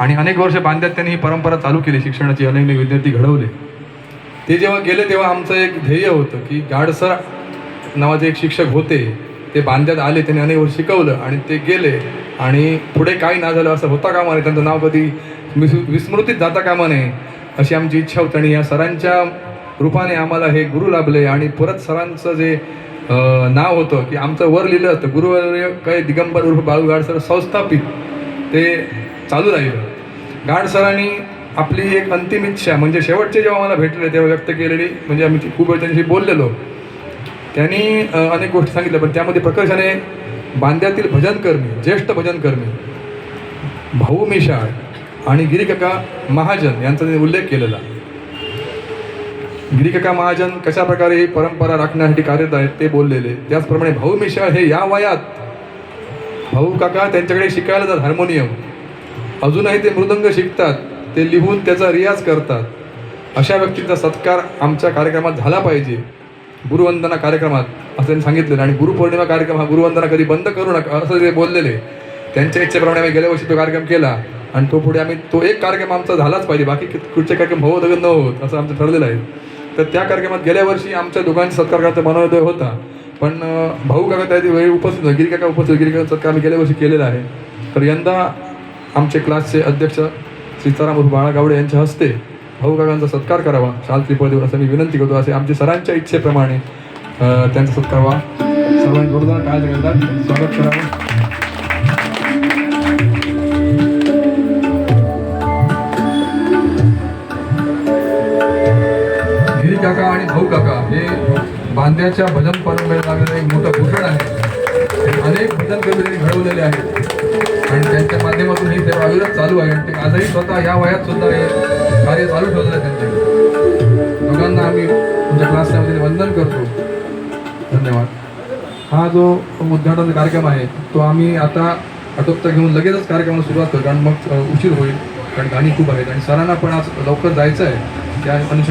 आणि अनेक वर्ष बांध्यात त्यांनी ही परंपरा चालू केली, शिक्षणाची अनेक विद्यार्थी घडवले. ते जेव्हा गेले तेव्हा आमचं एक ध्येय होतं की गाडसर नावाचे एक शिक्षक होते, ते बांध्यात आले, त्यांनी अनेक वर्ष शिकवलं आणि ते गेले आणि पुढे काही ना झालं असं होता कामा नये, त्यांचं नाव कधी विस्मृतीत जाता कामा नये अशी आमची इच्छा होती. आणि या सरांच्या रूपाने आम्हाला हे गुरु लाभले आणि परत सरांचं जे नाव होतं की आमचं वर लिहिलं होतं गुरुवर्य काय दिगंबर उर्फ बाळू गाडसर संस्थापित, ते चालू राहिलं. गाडसरांनी आपली एक अंतिम इच्छा म्हणजे शेवटचे जेव्हा मला भेटले तेव्हा व्यक्त केलेली, म्हणजे आम्ही खूप वेळ त्यांच्याशी बोललेलो, त्यांनी अनेक गोष्टी सांगितल्या, पण त्यामध्ये प्रकर्षाने बांद्यातील भजनकर्मी, ज्येष्ठ भजनकर्मी भाऊ मिशाळ आणि गिरीकाका महाजन यांचा त्यांनी उल्लेख केलेला. गिरीकाका महाजन कशा प्रकारे ही परंपरा राखण्यासाठी कार्यरत आहेत ते बोललेले. त्याचप्रमाणे भाऊ मिशाळ हे या वयात, भाऊ काका त्यांच्याकडे शिकायला जातात हार्मोनियम, अजूनही ते मृदंग शिकतात, ते लिहून त्याचा रियाज करतात. अशा व्यक्तींचा सत्कार आमच्या कार्यक्रमात झाला पाहिजे, गुरुवंदना कार्यक्रमात असं त्यांनी सांगितलेलं. आणि गुरुपौर्णिमा कार्यक्रम हा गुरुवंदना कधी बंद करू नका असं ते बोललेले. त्यांच्या इच्छेप्रमाणे आम्ही गेल्या वर्षी तो कार्यक्रम केला आणि तो पुढे आम्ही तो एक कार्यक्रम आमचा झालाच पाहिजे, बाकी कुठचे कार्यक्रम होत न होत असं आमचं ठरलेलं आहे. तर त्या कार्यक्रमात गेल्या वर्षी आमच्या दोघांचा सत्कार करायचा मनोदय होता, पण भाऊ काका त्या वेळी उपस्थित होते, गिरीकाका उपस्थित, गिरीकाका सत्कार आम्ही गेल्या वर्षी केलेला आहे. तर यंदा आमचे क्लासचे अध्यक्ष सीताराम उर्फ बाळा गावडे यांच्या हस्ते भाऊ काकांचा सत्कार करावा, शाल त्रिफळ देऊन असं मी विनंती करतो. असे आमच्या सरांच्या इच्छेप्रमाणे त्यांचा सत्कार व्हा. सर्वांनी जोरदार टाळ्या वाजवून स्वागत करावं. गिरी काका आणि भाऊ काका हे बांद्याच्या भजन परंपरेला लागलेलं एक मोठं भूषण आहे. अनेक भजन कवी घडवलेले आहेत आणि त्यांच्या माध्यमातून ही सेवा अविरत चालू आहे. आणि ते आजही स्वतः या वयात सुद्धा हे कार्य चालू ठेवलेलं आहे त्यांचे. दोघांना आम्ही तुमच्या क्लासच्या वतीने वंदन करतो. धन्यवाद. हा जो उद्घाटनाचा कार्यक्रम आहे तो आम्ही आता आटोपता घेऊन लगेचच कार्यक्रमाला सुरुवात करू, कारण मग उशीर होईल, कारण गाणी खूप आहेत आणि सरांना पण आज लवकर जायचं आहे. त्या अनुषंगाने